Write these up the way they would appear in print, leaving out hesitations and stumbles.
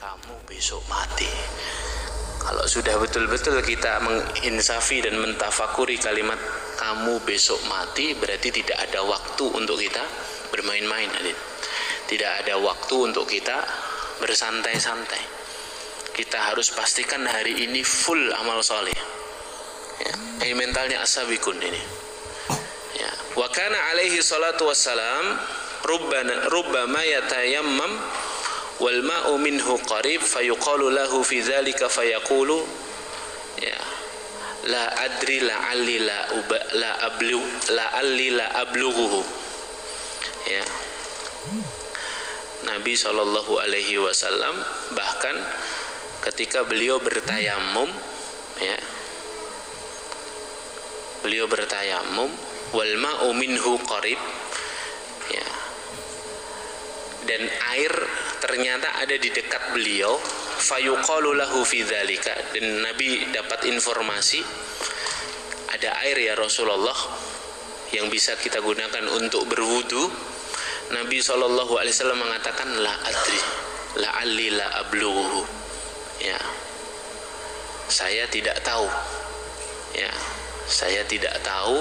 kamu besok mati. Kalau sudah betul-betul kita menginsafi dan mentafakuri kalimat kamu besok mati, berarti tidak ada waktu untuk kita bermain-main, adik. Tidak ada waktu untuk kita bersantai-santai. Kita harus pastikan hari ini full amal soleh. Ya, ini mentalnya as-sabiqun ini. Ya, wa kana alaihi salatu wassalam rubbama yatayammam wal ma'u minhu qarib fayuqalu lahu fi dzalika fayaqulu ya la adri la'alli la ablughuhu. Ya, Nabi sallallahu alaihi wasallam bahkan ketika beliau bertayamum, ya, beliau bertayamum wal ma'u minhu qarib, ya, dan air ternyata ada di dekat beliau, fayuqalu lahu fi dzalika, dan Nabi dapat informasi ada air ya Rasulullah yang bisa kita gunakan untuk berwudu. Nabi SAW mengatakan la adri la'alli la ablughuhu. Ya, saya tidak tahu. Ya, saya tidak tahu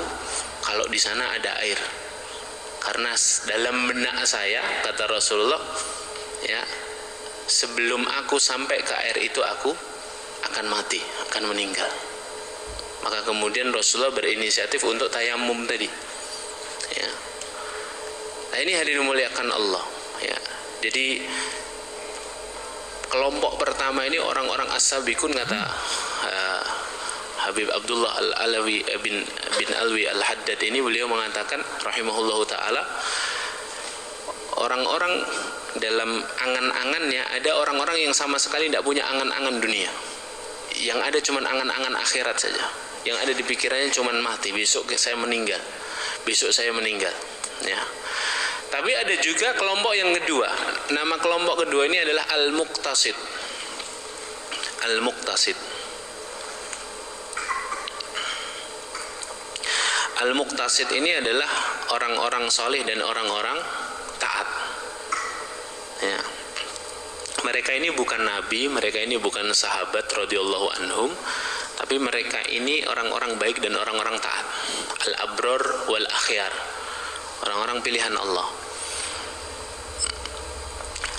kalau di sana ada air. Karena dalam benak saya, kata Rasulullah, ya, sebelum aku sampai ke air itu aku akan mati, akan meninggal. Maka kemudian Rasulullah berinisiatif untuk tayamum tadi. Ya. Nah, ini hadirin dimuliakan Allah. Ya. Jadi kelompok pertama ini orang-orang as-sabiqun, kata Habib Abdullah Al-Alawi bin Alwi Al-Haddad ini, beliau mengatakan rahimahullahu ta'ala, orang-orang dalam angan-angannya ada orang-orang yang sama sekali tidak punya angan-angan dunia, yang ada cuma angan-angan akhirat saja, yang ada di pikirannya cuma mati, besok saya meninggal, besok saya meninggal. Ya. Tapi ada juga kelompok yang kedua. Nama kelompok kedua ini adalah Al-Muqtasid. Al-Muqtasid. Al-Muqtasid ini adalah orang-orang soleh dan orang-orang taat. Ya. Mereka ini bukan nabi, mereka ini bukan sahabat radhiyallahu anhum, tapi mereka ini orang-orang baik dan orang-orang taat. Al-Abror wal Akhyar, orang-orang pilihan Allah.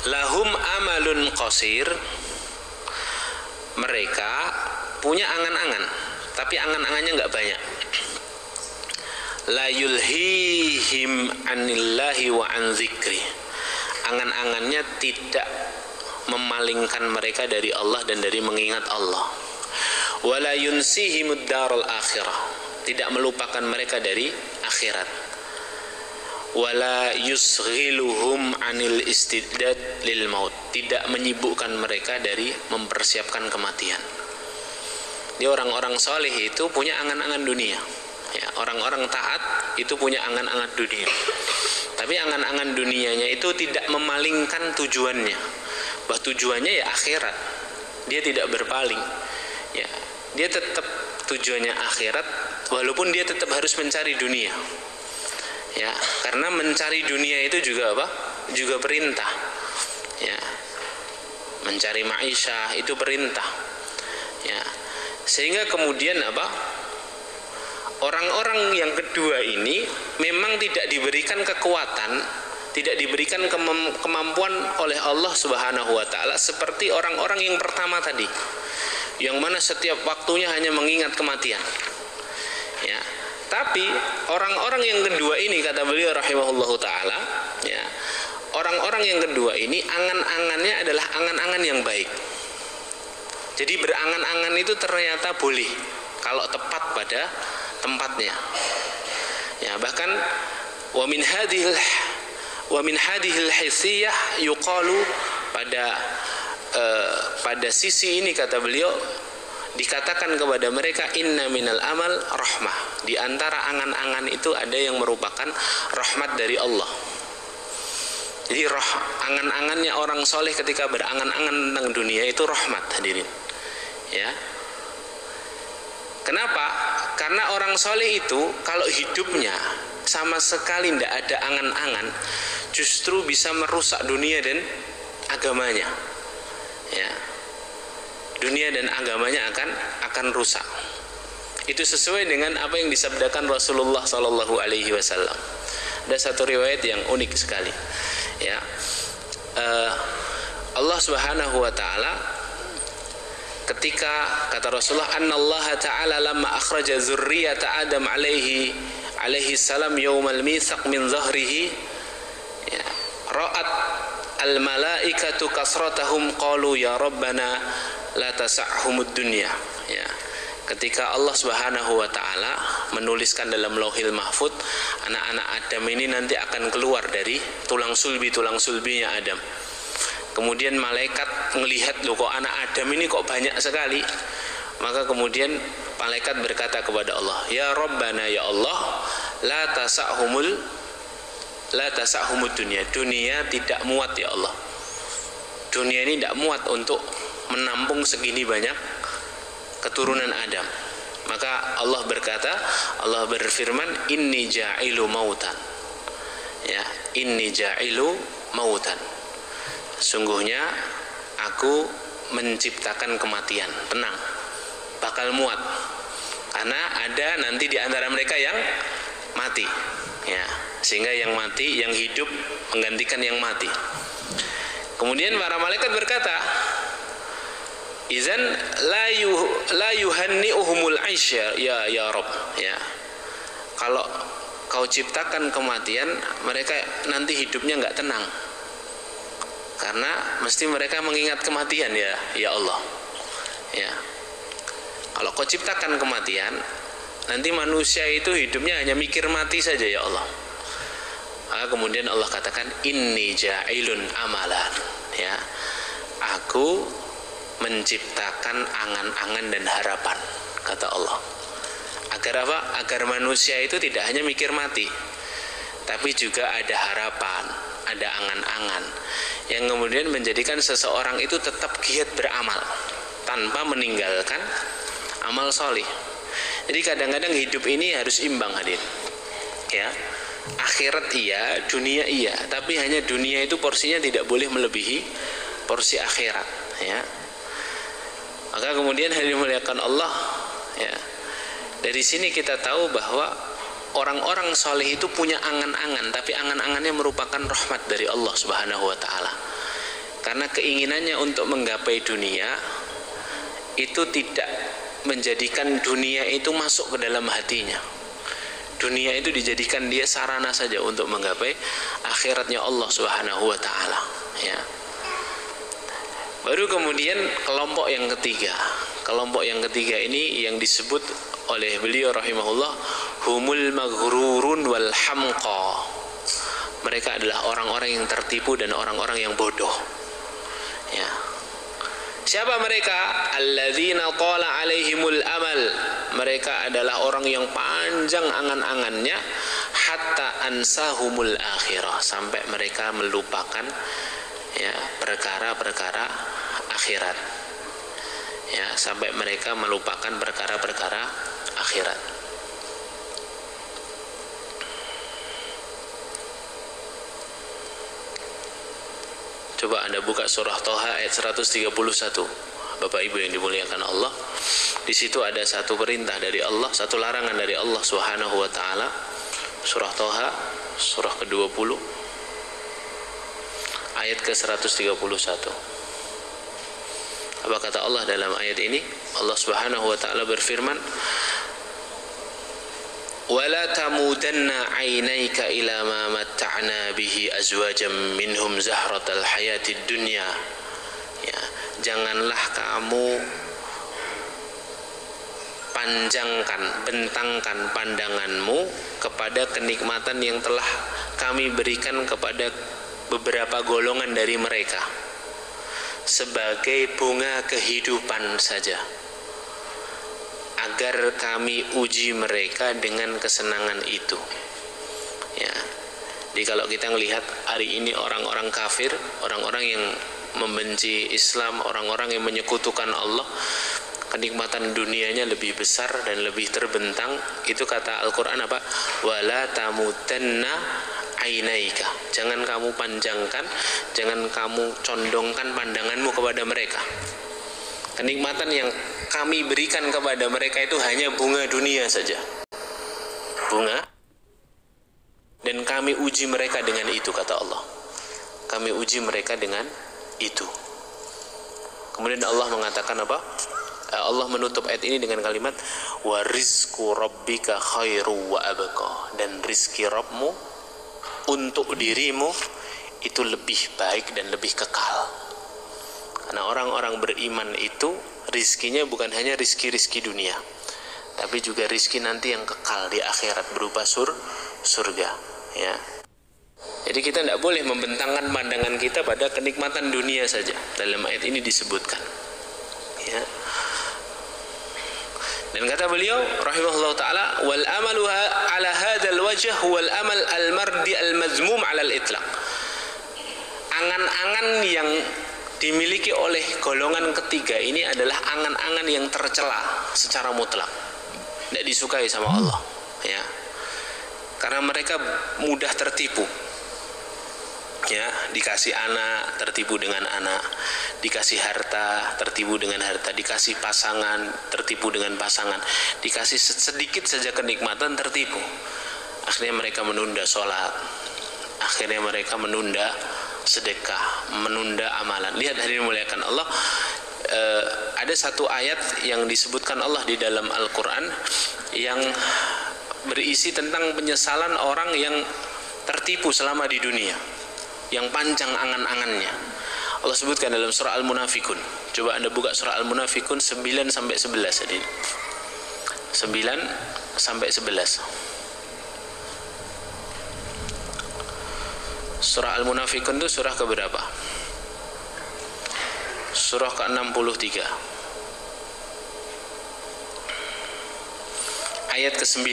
Lahum amalun qasir, mereka punya angan-angan, tapi angan-angannya nggak banyak. La yulhihim anillahi wa an dzikri, angan-angannya tidak memalingkan mereka dari Allah dan dari mengingat Allah. Wala yunsihimud daral akhirah, tidak melupakan mereka dari akhirat. Wala yusghiluhum anil istidad lil maut, tidak menyibukkan mereka dari mempersiapkan kematian. Dia orang-orang soleh itu punya angan-angan dunia. Ya, orang-orang taat itu punya angan-angan dunia. Tapi angan-angan dunianya itu tidak memalingkan tujuannya. Bahwa tujuannya ya akhirat. Dia tidak berpaling. Ya, dia tetap tujuannya akhirat, walaupun dia tetap harus mencari dunia. Ya, karena mencari dunia itu juga apa? Juga perintah. Ya. Mencari ma'isyah itu perintah. Ya. Sehingga kemudian apa? Orang-orang yang kedua ini memang tidak diberikan kekuatan, tidak diberikan kemampuan oleh Allah Subhanahu wa taala seperti orang-orang yang pertama tadi, yang mana setiap waktunya hanya mengingat kematian. Ya. Tapi orang-orang yang kedua ini, kata beliau rahimahullahu taala, ya, orang-orang yang kedua ini angan-angannya adalah angan-angan yang baik. Jadi berangan-angan itu ternyata boleh kalau tepat pada tempatnya. Ya, bahkan wa min hadhil hissiyah yuqalu, pada sisi ini kata beliau dikatakan kepada mereka inna minal amal rahmah, di antara angan-angan itu ada yang merupakan rahmat dari Allah. Jadi angan-angannya orang soleh ketika berangan-angan tentang dunia itu rahmat, hadirin. Ya. Kenapa? Karena orang soleh itu kalau hidupnya sama sekali tidak ada angan-angan, justru bisa merusak dunia dan agamanya. Ya. dunia dan agamanya akan rusak. Itu sesuai dengan apa yang disabdakan Rasulullah Sallallahu Alaihi Wasallam. Ada satu riwayat yang unik sekali, ya. Allah Subhanahu Wa Taala ketika kata Rasulullah, Annallaha Taala lamma akhraja zurriyata Adam alaihi salam yaumal mitsaq min zahrihi, ya, ra'at al malaikatu kasratahum qalu ya rabbana la tas'humud dunya, ya. Ketika Allah Subhanahu Wa Taala menuliskan dalam Lauhil Mahfud, anak-anak Adam ini nanti akan keluar dari tulang sulbinya Adam. Kemudian malaikat melihat, loh kok anak Adam ini kok banyak sekali. Maka kemudian malaikat berkata kepada Allah, ya Rabbana, ya Allah, la tasa'humud dunya. Dunia tidak muat ya Allah. Dunia ini tidak muat untuk menampung segini banyak keturunan Adam. Maka Allah berkata, Allah berfirman, inni ja'ilu mautan, ya, inni ja'ilu mautan, sungguhnya aku menciptakan kematian. Tenang, bakal muat, karena ada nanti di antara mereka yang mati, ya, sehingga yang mati, yang hidup menggantikan yang mati. Kemudian para malaikat berkata, izan la yuhanni'uhumul aisya ya Rabb, ya. Kalau kau ciptakan kematian, mereka nanti hidupnya enggak tenang. Karena mesti mereka mengingat kematian, ya Allah. Ya. Kalau kau ciptakan kematian, nanti manusia itu hidupnya hanya mikir mati saja ya Allah. Kemudian Allah katakan, inni ja'ilun amalan, ya. Aku menciptakan angan-angan dan harapan, kata Allah. Agar apa? Agar manusia itu tidak hanya mikir mati, tapi juga ada harapan, ada angan-angan yang kemudian menjadikan seseorang itu tetap giat beramal tanpa meninggalkan amal solih. Jadi kadang-kadang hidup ini harus imbang, hadir, ya. Akhirat iya, dunia iya, tapi hanya dunia itu porsinya tidak boleh melebihi porsi akhirat, ya. Maka kemudian hadirin dimuliakan Allah, ya, dari sini kita tahu bahwa orang-orang soleh itu punya angan-angan, tapi angan-angannya merupakan rahmat dari Allah Subhanahu Wa Taala. Karena keinginannya untuk menggapai dunia itu tidak menjadikan dunia itu masuk ke dalam hatinya. Dunia itu dijadikan dia sarana saja untuk menggapai akhiratnya Allah Subhanahu Wa Taala, ya. Baru kemudian kelompok yang ketiga. Kelompok yang ketiga ini yang disebut oleh beliau rahimahullah humul maghrurun wal hamqa. Mereka adalah orang-orang yang tertipu dan orang-orang yang bodoh, ya. Siapa mereka? Alladzina tala alaihimul amal. Mereka adalah orang yang panjang angan-angannya hatta ansahumul akhirah, sampai mereka melupakan, ya, perkara-perkara akhirat, ya, sampai mereka melupakan perkara-perkara akhirat. Coba Anda buka surah Toha ayat 131, Bapak Ibu yang dimuliakan Allah. Di situ ada satu perintah dari Allah, satu larangan dari Allah Subhanahu Wa Taala. Surah Toha, surah ke-20, ayat ke-131. Apa kata Allah dalam ayat ini? Allah Subhanahu Wa Taala berfirman, wala tamudanna ainaika ila ma matta'na bihi azwajam minhum zahratal hayatid dunya, ya, janganlah kamu bentangkan pandanganmu kepada kenikmatan yang telah kami berikan kepada beberapa golongan dari mereka sebagai bunga kehidupan saja, agar kami uji mereka dengan kesenangan itu, ya. Jadi kalau kita melihat hari ini orang-orang kafir, orang-orang yang membenci Islam, orang-orang yang menyekutukan Allah, kenikmatan dunianya lebih besar dan lebih terbentang. Itu kata Al-Quran apa? Wala tamutanna ainaika, jangan kamu panjangkan, jangan kamu condongkan pandanganmu kepada mereka. Kenikmatan yang kami berikan kepada mereka itu hanya bunga dunia saja, bunga, dan kami uji mereka dengan itu, kata Allah. Kami uji mereka dengan itu. Kemudian Allah mengatakan apa? Allah menutup ayat ini dengan kalimat wa rizqu rabbika khairu wa abqa, dan rizki Rabbmu untuk dirimu itu lebih baik dan lebih kekal. Karena orang-orang beriman itu rizkinya bukan hanya rizki dunia, tapi juga rizki nanti yang kekal di akhirat berupa surga, ya. Jadi kita tidak boleh membentangkan pandangan kita pada kenikmatan dunia saja. Dalam ayat ini disebutkan, ya. Dan kata beliau rahimahullah taala, wal amalu ala hadzal wajh wal amal al mardi al mazmum ala al itlaq. Angan-angan yang dimiliki oleh golongan ketiga ini adalah angan-angan yang tercela secara mutlak, tidak disukai sama Allah, ya. Karena mereka mudah tertipu, ya. Dikasih anak tertipu dengan anak, dikasih harta tertipu dengan harta, dikasih pasangan tertipu dengan pasangan, dikasih sedikit saja kenikmatan tertipu. Akhirnya mereka menunda sholat, akhirnya mereka menunda sedekah, menunda amalan. Lihat hadirin muliakan Allah, ada satu ayat yang disebutkan Allah di dalam Al-Quran yang berisi tentang penyesalan orang yang tertipu selama di dunia, yang panjang angan-angannya. Allah sebutkan dalam surah Al-Munafikun. Coba Anda buka surah Al-Munafikun 9-11 hadirin. 9-11. Surah Al-Munafikun itu surah keberapa? Surah ke-63, ayat ke-9.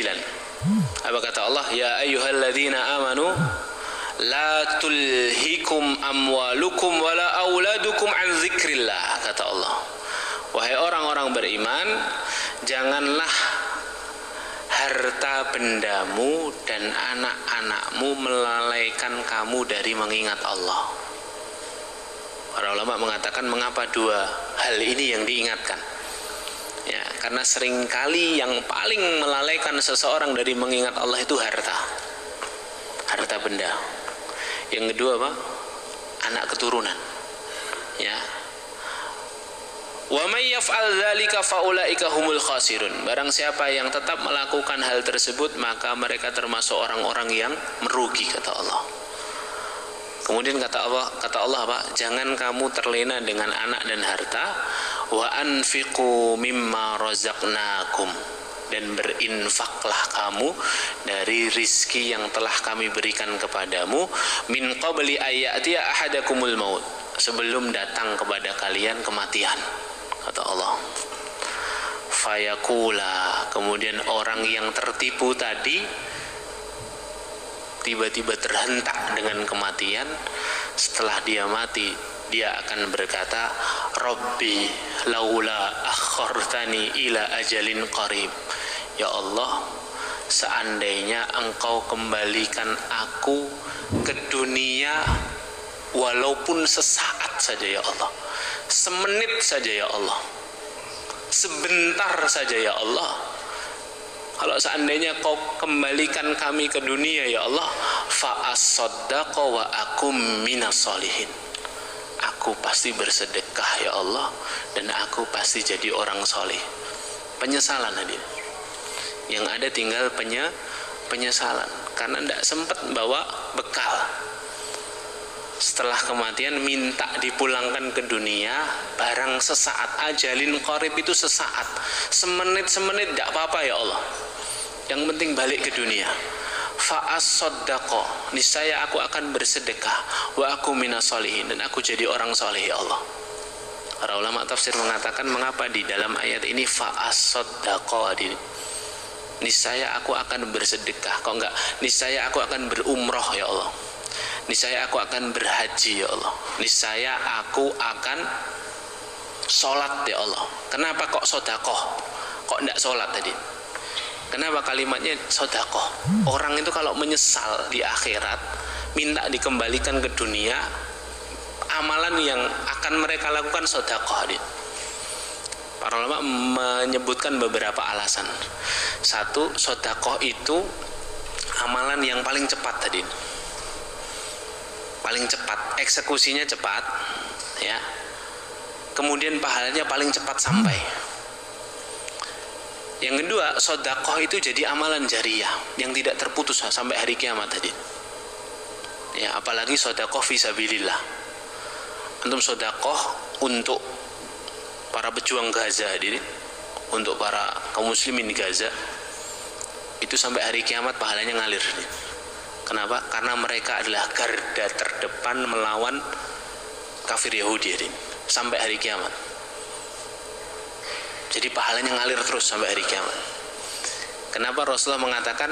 Apa kata Allah? Ya ayyuhalladzina amanu la tulhikum amwalukum wala auladukum an zikrillah, kata Allah. Wahai orang-orang beriman, janganlah harta bendamu dan anak-anakmu melalaikan kamu dari mengingat Allah. Para ulama mengatakan, mengapa dua hal ini yang diingatkan? Ya, karena seringkali yang paling melalaikan seseorang dari mengingat Allah itu harta benda. Yang kedua apa? Anak keturunan. Ya. Wa may yaf'al dzalika faulaika humul khasirun. Barang siapa yang tetap melakukan hal tersebut, maka mereka termasuk orang-orang yang merugi, kata Allah. Kemudian kata Allah apa? Jangan kamu terlena dengan anak dan harta. Wa anfiqu mimma razaqnakum, dan berinfaklah kamu dari rizki yang telah kami berikan kepadamu, min qabli ayyatiya ahadakumul maut, sebelum datang kepada kalian kematian, kata Allah. Fayakula, kemudian orang yang tertipu tadi tiba-tiba terhentak dengan kematian. Setelah dia mati, dia akan berkata, Rabbi laula akhartani ila ajalin qarib. Ya Allah, seandainya engkau kembalikan aku ke dunia walaupun sesaat saja ya Allah, semenit saja ya Allah, sebentar saja ya Allah. Kalau seandainya kau kembalikan kami ke dunia ya Allah, fa as-saddaqa wa akum minas solihin, aku pasti bersedekah ya Allah, dan aku pasti jadi orang soleh. Penyesalan hadir, yang ada tinggal penyesalan karena tidak sempat bawa bekal. Setelah kematian minta dipulangkan ke dunia, barang sesaat, ajalin qarib itu sesaat, semenit tidak apa-apa ya Allah, yang penting balik ke dunia. Fa'as-saddaqo, niscaya aku akan bersedekah, wa aku minas solihin, dan aku jadi orang soleh ya Allah. Para ulama tafsir mengatakan, mengapa di dalam ayat ini fa'as-saddaqo, niscaya aku akan bersedekah, kok enggak niscaya aku akan berumroh ya Allah, niscaya aku akan berhaji ya Allah, niscaya aku akan sholat ya Allah. Kenapa kok sodakoh, kok enggak sholat tadi? Kenapa kalimatnya sodakoh? Orang itu kalau menyesal di akhirat, minta dikembalikan ke dunia, amalan yang akan mereka lakukan sodakoh. Para ulama menyebutkan beberapa alasan. Satu, sedekah itu amalan yang paling cepat tadi. Paling cepat, eksekusinya cepat, ya. Kemudian pahalanya paling cepat sampai. Yang kedua, sedekah itu jadi amalan jariyah yang tidak terputus sampai hari kiamat tadi. Ya, apalagi sedekah fisabilillah. Antum sedekah untuk para pejuang Gaza hadirin, untuk para kaum muslimin di Gaza, itu sampai hari kiamat pahalanya ngalir. Kenapa? Karena mereka adalah garda terdepan melawan kafir Yahudi hadirin, sampai hari kiamat. Jadi pahalanya ngalir terus sampai hari kiamat. Kenapa Rasulullah mengatakan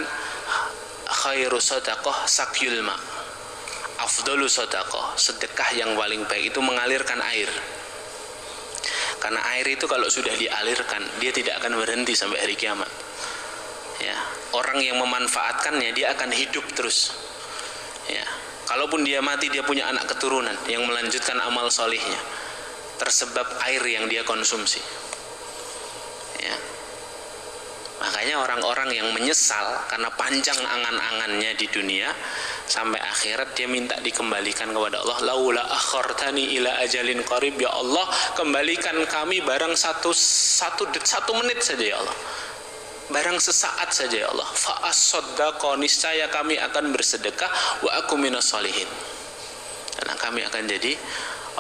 khairu sadaqah sakyul ma, afdalu sadaqah, sedekah yang paling baik itu mengalirkan air. Karena air itu kalau sudah dialirkan, dia tidak akan berhenti sampai hari kiamat. Ya, orang yang memanfaatkannya dia akan hidup terus. Ya, kalaupun dia mati, dia punya anak keturunan yang melanjutkan amal solihnya tersebab air yang dia konsumsi. Ya, makanya orang-orang yang menyesal karena panjang angan-angannya di dunia, sampai akhirat dia minta dikembalikan kepada Allah. Laula akhartani ila ajalin qarib, ya Allah kembalikan kami barang satu menit saja ya Allah, barang sesaat saja ya Allah. Fa as-saddaqa, niscaya kami akan bersedekah, wa aku minas sholihin, karena kami akan jadi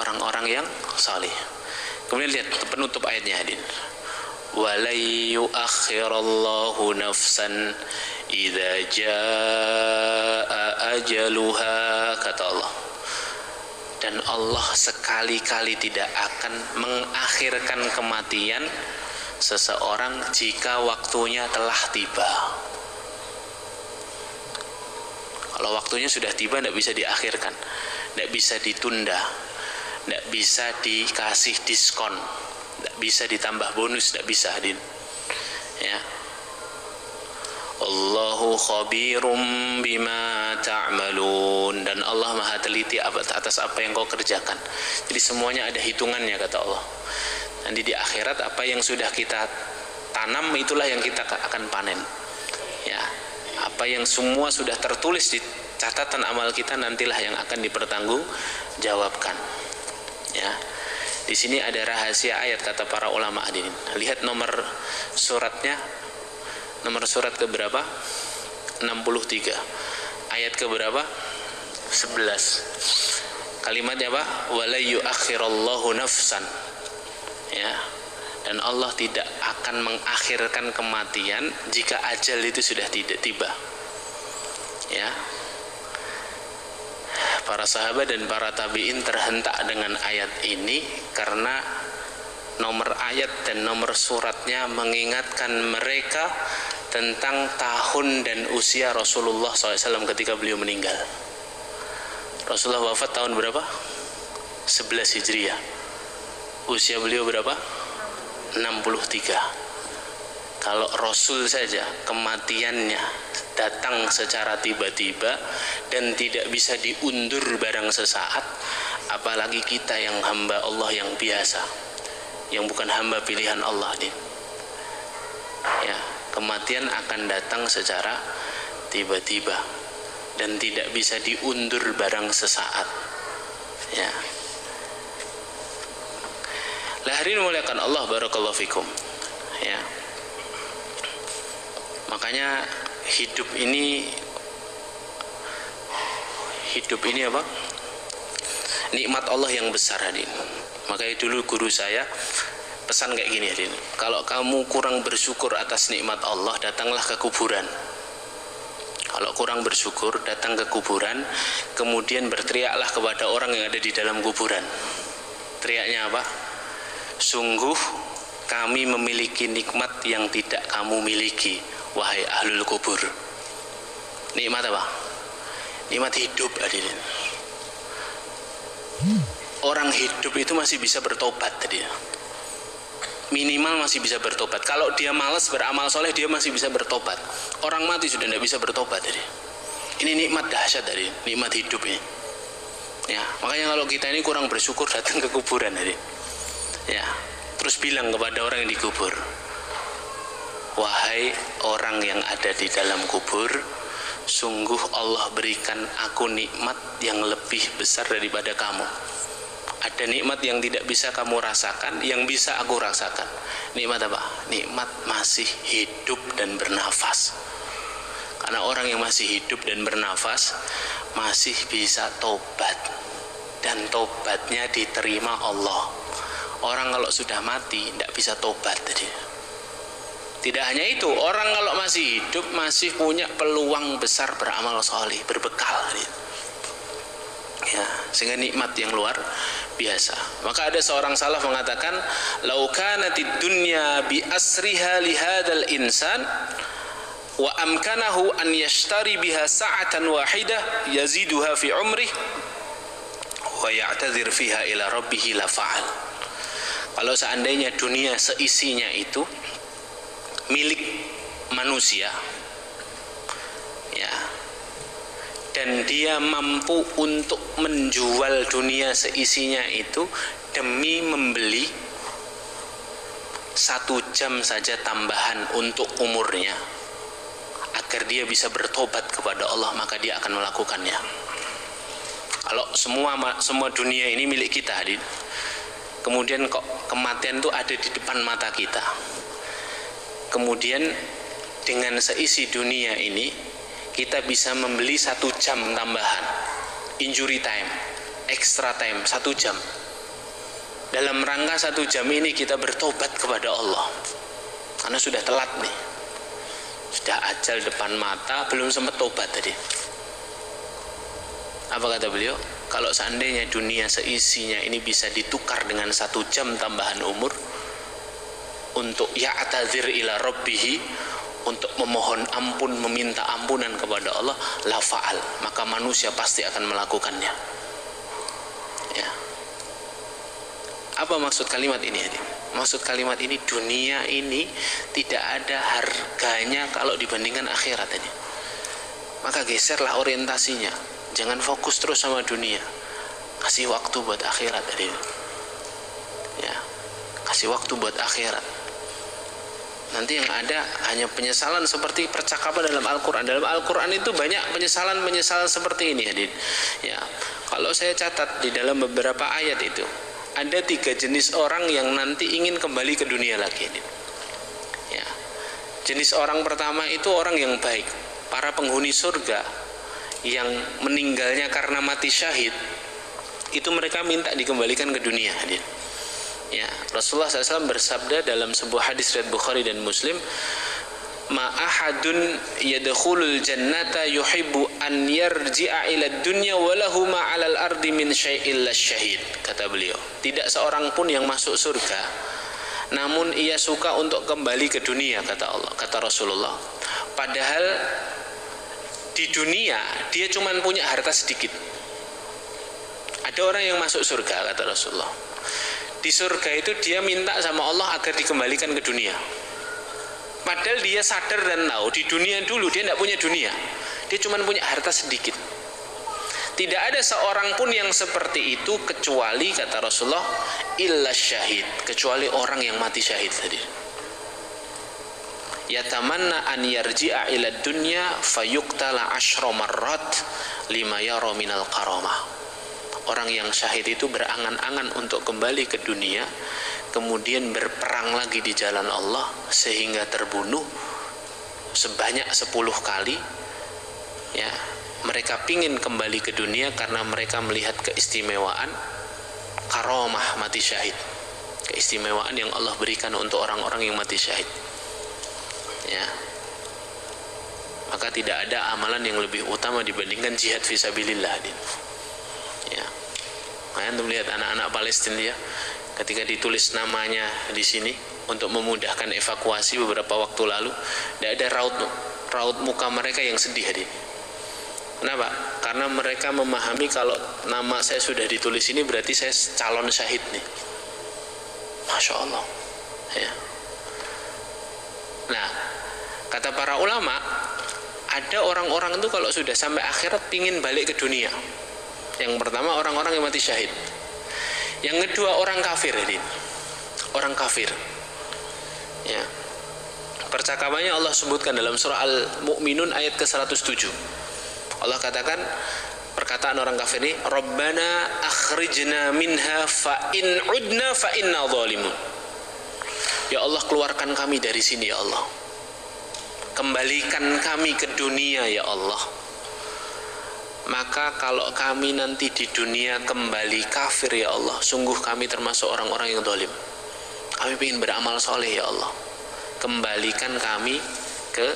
orang-orang yang salih. Kemudian lihat penutup ayatnya hadirin. Walai yuakhirallahu nafsan idza jaa ajaluha, kata Allah. Dan Allah sekali-kali tidak akan mengakhirkan kematian seseorang jika waktunya telah tiba. Kalau waktunya sudah tiba, tidak bisa diakhirkan, tidak bisa ditunda, tidak bisa dikasih diskon, tidak bisa ditambah bonus, tidak bisa hadirin. Ya. Allahu khabirum bima ta'malun, dan Allah maha teliti atas apa yang kau kerjakan. Jadi semuanya ada hitungannya, kata Allah. Nanti di akhirat apa yang sudah kita tanam itulah yang kita akan panen. Ya, apa yang semua sudah tertulis di catatan amal kita nantilah yang akan dipertanggungjawabkan. Ya. Di sini ada rahasia ayat, kata para ulama hadirin. Lihat nomor suratnya, nomor surat ke berapa? 63. Ayat ke berapa? 11. Kalimatnya apa? Wala yuakhirallahu nafsan. Ya. Dan Allah tidak akan mengakhirkan kematian jika ajal itu sudah tidak tiba. Ya. Para sahabat dan para tabi'in terhentak dengan ayat ini karena nomor ayat dan nomor suratnya mengingatkan mereka tentang tahun dan usia Rasulullah SAW ketika beliau meninggal. Rasulullah wafat tahun berapa? 11 Hijriah. Usia beliau berapa? 63. Kalau Rasul saja kematiannya datang secara tiba-tiba dan tidak bisa diundur barang sesaat, apalagi kita yang hamba Allah yang biasa, yang bukan hamba pilihan Allah. Ya, kematian akan datang secara tiba-tiba dan tidak bisa diundur barang sesaat. Ya. Lahirin muliakan Allah, barakallahu fikum. Ya. Makanya hidup ini apa? Nikmat Allah yang besar hadirin. Makanya dulu guru saya pesan kayak gini hadirin. Kalau kamu kurang bersyukur atas nikmat Allah, datanglah ke kuburan. Kalau kurang bersyukur, datang ke kuburan, kemudian berteriaklah kepada orang yang ada di dalam kuburan. Teriaknya apa? Sungguh kami memiliki nikmat yang tidak kamu miliki, wahai ahlul kubur. Nikmat apa? Nikmat hidup hadirin. Orang hidup itu masih bisa bertobat tadi. Minimal masih bisa bertobat. Kalau dia malas beramal soleh, dia masih bisa bertobat. Orang mati sudah tidak bisa bertobat tadi. Ini nikmat dahsyat tadi, nikmat hidup ini. Ya, makanya kalau kita ini kurang bersyukur, datang ke kuburan tadi. Ya, terus bilang kepada orang yang dikubur, wahai orang yang ada di dalam kubur, sungguh Allah berikan aku nikmat yang lebih besar daripada kamu. Ada nikmat yang tidak bisa kamu rasakan, yang bisa aku rasakan. Nikmat apa? Nikmat masih hidup dan bernafas. Karena orang yang masih hidup dan bernafas masih bisa tobat, dan tobatnya diterima Allah. Orang kalau sudah mati tidak bisa tobat tadi. Tidak hanya itu, orang kalau masih hidup masih punya peluang besar beramal soleh, berbekal. Ya, sehingga nikmat yang luar biasa. Maka ada seorang salaf mengatakan, "Lau kanatid dunya bi asriha li hadzal insan wa amkanahu an yashtari biha sa'atan wahidah yaziduha fi umrih wa ya'tadzir fiha ila rabbih la fa'al." Kalau seandainya dunia seisinya itu milik manusia, ya, dan dia mampu untuk menjual dunia seisinya itu demi membeli 1 jam saja tambahan untuk umurnya agar dia bisa bertobat kepada Allah, maka dia akan melakukannya. Kalau semua dunia ini milik kita, hadir, kemudian kok kematian itu ada di depan mata kita, kemudian dengan seisi dunia ini kita bisa membeli 1 jam tambahan, injury time, extra time 1 jam. Dalam rangka 1 jam ini kita bertobat kepada Allah, karena sudah telat nih, sudah ajal depan mata, belum sempat tobat tadi. Apa kata beliau? Kalau seandainya dunia seisinya ini bisa ditukar dengan 1 jam tambahan umur untuk ya'tadzir ila rabbihi, untuk memohon ampun, meminta ampunan kepada Allah, la fa'al, maka manusia pasti akan melakukannya. Ya. Apa maksud kalimat ini? Maksud kalimat ini, dunia ini tidak ada harganya kalau dibandingkan akhirat ini. Maka geserlah orientasinya, jangan fokus terus sama dunia, kasih waktu buat akhirat tadi. Ya, kasih waktu buat akhirat. Nanti yang ada hanya penyesalan seperti percakapan dalam Al-Quran. Dalam Al-Quran itu banyak penyesalan-penyesalan seperti ini, hadir. Ya, kalau saya catat di dalam beberapa ayat itu ada 3 jenis orang yang nanti ingin kembali ke dunia lagi. Ya, jenis orang pertama itu orang yang baik, para penghuni surga yang meninggalnya karena mati syahid, itu mereka minta dikembalikan ke dunia, hadir. Ya, Rasulullah SAW bersabda dalam sebuah hadis riwayat Bukhari dan Muslim, "Ma ahadun yadkhulul jannata yuhibbu an yarji'a ila dunya wa lahu ma 'alal ardi min syai'il lasyahid." Kata beliau, tidak seorang pun yang masuk surga namun ia suka untuk kembali ke dunia, kata Allah, kata Rasulullah. Padahal di dunia dia cuma punya harta sedikit. Ada orang yang masuk surga, kata Rasulullah, di surga itu dia minta sama Allah agar dikembalikan ke dunia. Padahal dia sadar dan tahu di dunia dulu dia tidak punya dunia, dia cuma punya harta sedikit. Tidak ada seorang pun yang seperti itu kecuali, kata Rasulullah, illa syahid, kecuali orang yang mati syahid tadi. Yatamanna an yarji'a ila dunya fayuqtala 10 marrat lima yara minal karamah. Orang yang syahid itu berangan-angan untuk kembali ke dunia, kemudian berperang lagi di jalan Allah sehingga terbunuh sebanyak 10 kali. Ya, mereka pingin kembali ke dunia karena mereka melihat keistimewaan karamah mati syahid, keistimewaan yang Allah berikan untuk orang-orang yang mati syahid. Ya, maka tidak ada amalan yang lebih utama dibandingkan jihad fisabilillah. Ya, Anda melihat anak-anak Palestina ya, ketika ditulis namanya di sini untuk memudahkan evakuasi beberapa waktu lalu, tidak ada raut muka mereka yang sedih hadir. Kenapa? Karena mereka memahami kalau nama saya sudah ditulis ini berarti saya calon syahid nih. Masya Allah. Ya. Nah, kata para ulama, ada orang-orang itu kalau sudah sampai akhirat pingin balik ke dunia. Yang pertama orang-orang yang mati syahid. Yang kedua orang kafir, orang kafir. Ya. Percakapannya Allah sebutkan dalam surah Al-Mu'minun ayat ke-107. Allah katakan perkataan orang kafir ini, Rabbana akhrijna minha fa in udna fa inna zalimun. Ya Allah, keluarkan kami dari sini ya Allah. Kembalikan kami ke dunia ya Allah. Maka kalau kami nanti di dunia kembali kafir ya Allah, sungguh kami termasuk orang-orang yang zalim. Kami ingin beramal soleh ya Allah. Kembalikan kami ke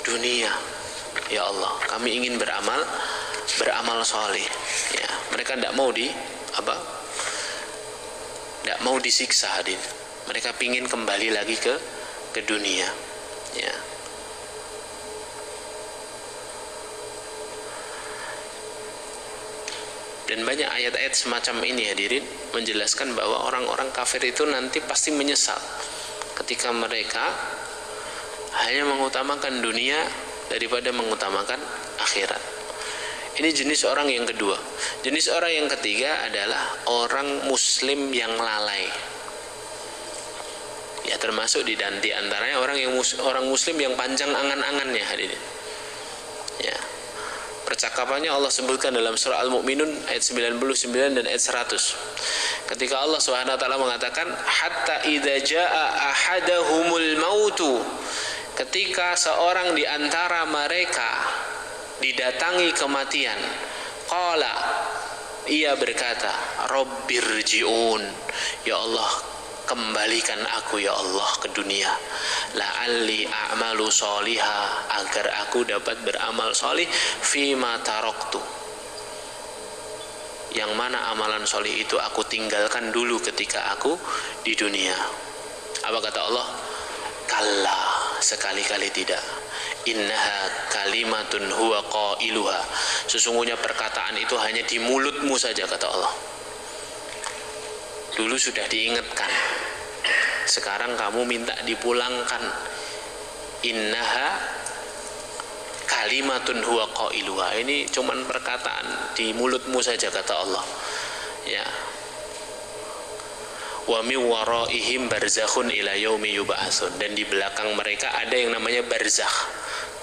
dunia ya Allah. Kami ingin beramal soleh. Ya, mereka tidak mau tidak mau disiksa hadir. Mereka ingin kembali lagi ke dunia. Ya. Dan banyak ayat-ayat semacam ini hadirin menjelaskan bahwa orang-orang kafir itu nanti pasti menyesal ketika mereka hanya mengutamakan dunia daripada mengutamakan akhirat. Ini jenis orang yang kedua. Jenis orang yang ketiga adalah orang muslim yang lalai. Ya, termasuk di antaranya orang muslim yang panjang angan-angannya hadirin. Ya. Percakapannya Allah sebutkan dalam surah Al-Mu'minun ayat 99 dan ayat 100. Ketika Allah Subhanahu wa taala mengatakan hatta idza jaa ahadahumul mautu, ketika seorang di antara mereka didatangi kematian, qala, ia berkata, rabbirji'un, ya Allah, kembalikan aku ya Allah ke dunia, la'alli a'malu sholiha, agar aku dapat beramal solih fima taraktu, yang mana amalan solih itu aku tinggalkan dulu ketika aku di dunia. Apa kata Allah? Kalla, sekali-kali tidak. Innaha kalimatun huwa qailuha, sesungguhnya perkataan itu hanya di mulutmu saja, kata Allah. Dulu sudah diingatkan, sekarang kamu minta dipulangkan. Innaha kalimatun huwa qailuha, ini cuman perkataan di mulutmu saja, kata Allah. Ya. Wa min waraihim barzakhun ila yaumi yub'atsun, dan di belakang mereka ada yang namanya barzakh.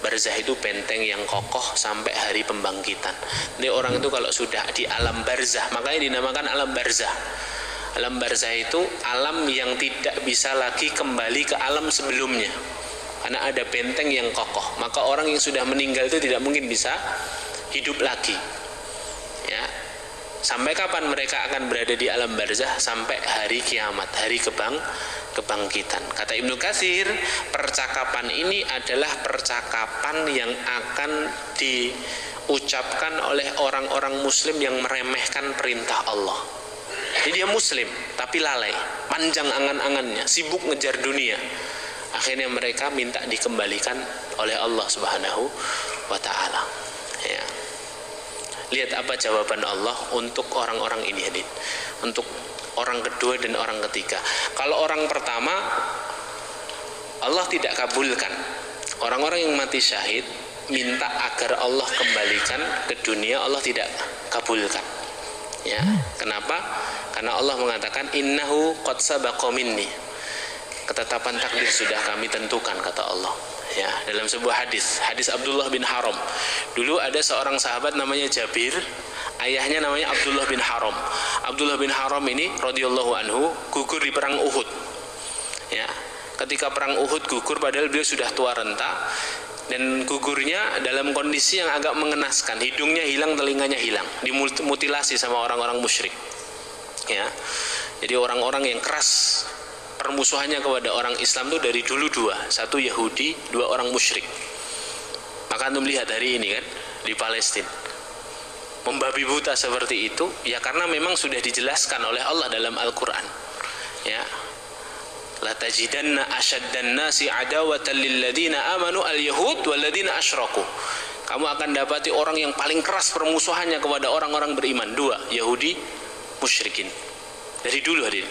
Barzakh itu benteng yang kokoh sampai hari pembangkitan. Jadi orang itu kalau sudah di alam barzakh, makanya dinamakan alam barzakh. Alam barzakh itu alam yang tidak bisa lagi kembali ke alam sebelumnya, karena ada benteng yang kokoh. Maka orang yang sudah meninggal itu tidak mungkin bisa hidup lagi. Ya. Sampai kapan mereka akan berada di alam barzakh? Sampai hari kiamat, hari kebangkitan. Kata Ibnu Katsir, percakapan ini adalah percakapan yang akan diucapkan oleh orang-orang muslim yang meremehkan perintah Allah. Jadi dia muslim tapi lalai, panjang angan-angannya, sibuk ngejar dunia. Akhirnya mereka minta dikembalikan oleh Allah Subhanahu wa taala. Ya. Lihat apa jawaban Allah untuk orang-orang ini, hadin. Untuk orang kedua dan orang ketiga. Kalau orang pertama Allah tidak kabulkan. Orang-orang yang mati syahid minta agar Allah kembalikan ke dunia, Allah tidak kabulkan. Ya, kenapa? Karena Allah mengatakan innahu qad sabaqa minni. Ketetapan takdir sudah kami tentukan, kata Allah. Ya, dalam sebuah hadis Abdullah bin Haram. Dulu ada seorang sahabat namanya Jabir, ayahnya namanya Abdullah bin Haram. Abdullah bin Haram ini radhiyallahu anhu gugur di perang Uhud. Ya, ketika perang Uhud gugur padahal beliau sudah tua renta, dan gugurnya dalam kondisi yang agak mengenaskan, hidungnya hilang, telinganya hilang, dimutilasi sama orang-orang musyrik. Ya, jadi orang-orang yang keras permusuhannya kepada orang Islam itu dari dulu dua, satu Yahudi, dua orang musyrik. Maka antum lihat hari ini kan di Palestina membabi buta seperti itu, ya karena memang sudah dijelaskan oleh Allah dalam Al-Quran. Ya, la tajidanna asyaddan nasi adawatan lil ladina amanu al yahud wal ladina asyraku. Kamu akan dapati orang yang paling keras permusuhannya kepada orang-orang beriman, dua, Yahudi, musyrikin. Dari dulu hadir.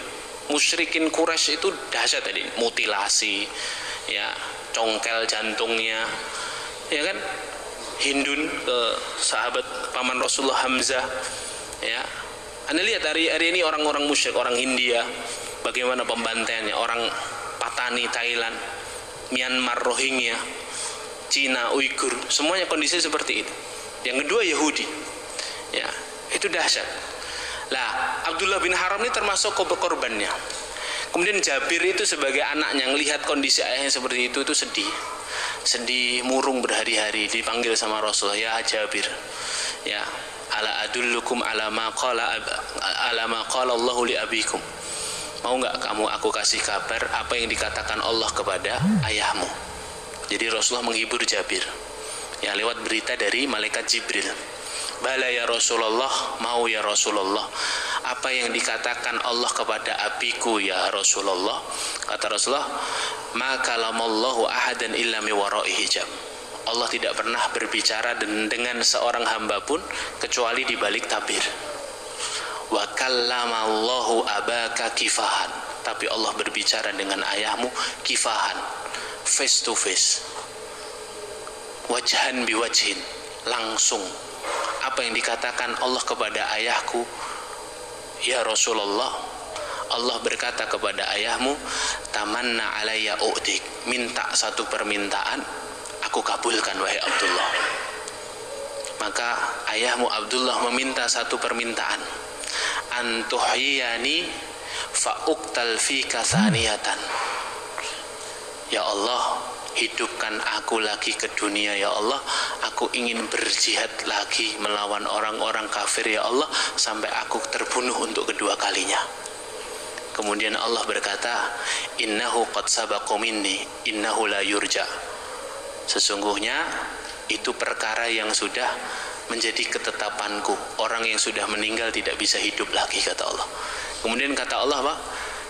Musyrikin Quraisy itu dahsyat tadi, mutilasi, ya, congkel jantungnya, ya kan, Hindun ke sahabat paman Rasulullah Hamzah, ya. Anda lihat hari ini orang-orang musyrik, orang India, bagaimana pembantaiannya orang Patani Thailand, Myanmar Rohingya, Cina Uighur, semuanya kondisi seperti itu. Yang kedua Yahudi, ya itu dahsyat. Lah Abdullah bin Haram ini termasuk korbannya. Kemudian Jabir itu sebagai anaknya melihat kondisi ayahnya seperti itu sedih murung berhari-hari, dipanggil sama Rasulullah, ya Jabir, ya ala adullukum ala ma qala Allahu li abikum. Mau nggak kamu aku kasih kabar apa yang dikatakan Allah kepada ayahmu? Jadi Rasulullah menghibur Jabir, ya lewat berita dari malaikat Jibril. Bala ya Rasulullah, mau ya Rasulullah, apa yang dikatakan Allah kepada abiku ya Rasulullah? Kata Rasulullah, ma kalamallahu ahadan illa mi wara'i hijab. Allah tidak pernah berbicara dengan seorang hamba pun kecuali di balik tabir. Wa kallamallahu abaka kifahan, tapi Allah berbicara dengan ayahmu kifahan, face to face, wajhan biwajhin, langsung. Apa yang dikatakan Allah kepada ayahku, ya Rasulullah, Allah berkata kepada ayahmu, tamanna alayya u'tik, minta satu permintaan, aku kabulkan wahai Abdullah. Maka ayahmu Abdullah meminta satu permintaan, antuhyiyani fa'uqtal fika saniyatan. Ya Allah, hidupkan aku lagi ke dunia ya Allah, aku ingin berjihad lagi melawan orang-orang kafir ya Allah, sampai aku terbunuh untuk kedua kalinya. Kemudian Allah berkata, innahu qad sabaqa minni innahu la yurja. Sesungguhnya itu perkara yang sudah menjadi ketetapanku, orang yang sudah meninggal tidak bisa hidup lagi, kata Allah. Kemudian kata Allah apa?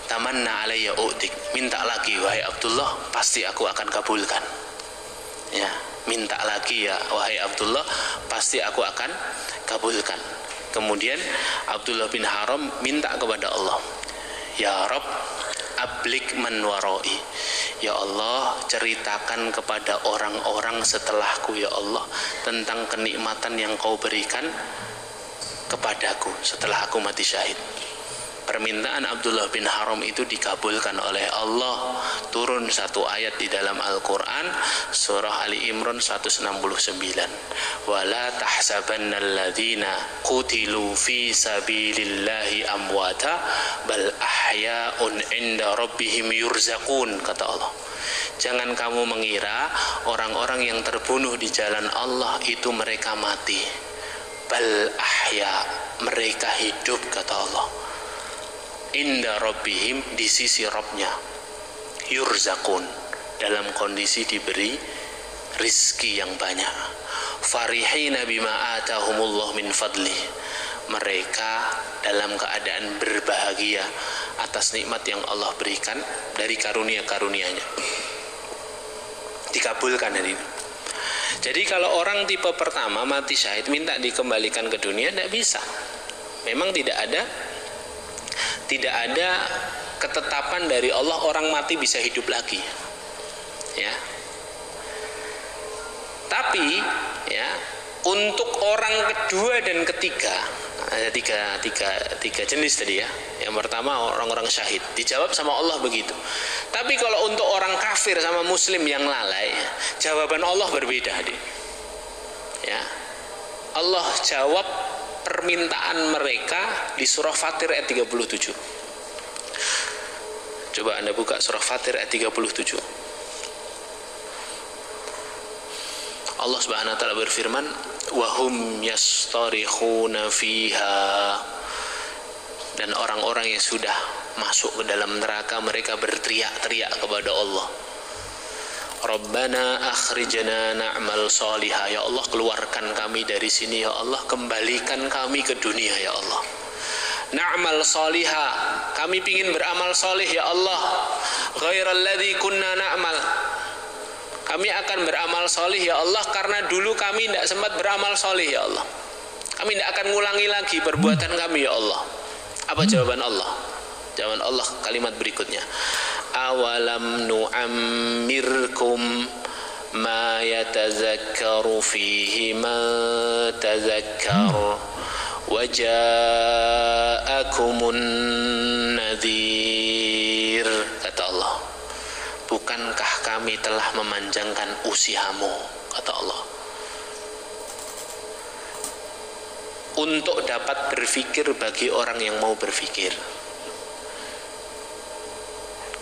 Tamanna alayya u'tik, minta lagi wahai Abdullah, pasti aku akan kabulkan. Ya, minta lagi ya wahai Abdullah, pasti aku akan kabulkan. Kemudian Abdullah bin Haram minta kepada Allah, ya Rabb ablik man warai, ya Allah ceritakan kepada orang-orang setelahku ya Allah tentang kenikmatan yang kau berikan kepadaku setelah aku mati syahid. Permintaan Abdullah bin Haram itu dikabulkan oleh Allah. Turun satu ayat di dalam Al-Quran, surah Ali Imran 169, wala tahsabanna alladhina qutilu fi sabilillahi amwata bal ahya'un inda rabbihim yurzaqun, kata Allah. Jangan kamu mengira orang-orang yang terbunuh di jalan Allah itu mereka mati. Bal ahya, mereka hidup, kata Allah. Inda rabbihim, di sisi Rabbnya, yurzaqun, dalam kondisi diberi rizki yang banyak. Farihina bima atahumullah min fadlih, mereka dalam keadaan berbahagia atas nikmat yang Allah berikan dari karunia-karunia-Nya. Dikabulkan hari ini. Jadi kalau orang tipe pertama mati syahid minta dikembalikan ke dunia, tidak bisa. Memang tidak ada ketetapan dari Allah orang mati bisa hidup lagi, ya. Tapi ya, untuk orang kedua dan ketiga, ada tiga jenis tadi ya. Yang pertama orang-orang syahid, dijawab sama Allah begitu. Tapi kalau untuk orang kafir sama muslim yang lalai, jawaban Allah berbeda, ya. Allah jawab permintaan mereka di surah Fatir ayat 37. Coba Anda buka surah Fatir ayat 37. Allah Subhanahu wa taala berfirman, wa hum yastarikhuna fiha, dan orang-orang yang sudah masuk ke dalam neraka mereka berteriak-teriak kepada Allah, Rabbana akhrijna na'mal salihah, ya Allah keluarkan kami dari sini ya Allah, kembalikan kami ke dunia ya Allah. Na'mal salihah, kami ingin beramal salih ya Allah. Ghairal ladzi kunna na'mal, kami akan beramal salih ya Allah karena dulu kami tidak sempat beramal salih ya Allah. Kami tidak akan ngulangi lagi perbuatan kami ya Allah. Apa jawaban Allah? Jawaban Allah kalimat berikutnya, awalam nu'ammirkum ma yatazakkaru fihi man tazakkar wa ja'akumun nadhir. kata Allah. Bukankah kami telah memanjangkan usiamu, kata Allah, untuk dapat berfikir bagi orang yang mau berfikir.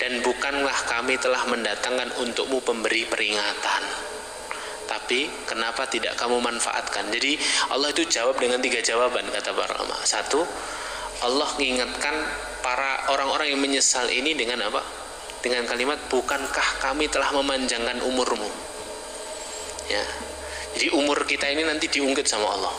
Dan bukanlah kami telah mendatangkan untukmu pemberi peringatan, tapi kenapa tidak kamu manfaatkan? Jadi Allah itu jawab dengan 3 jawaban, kata para ulama. 1, Allah mengingatkan para orang-orang yang menyesal ini dengan apa? Dengan kalimat, bukankah kami telah memanjangkan umurmu? Ya. Jadi umur kita ini nanti diungkit sama Allah.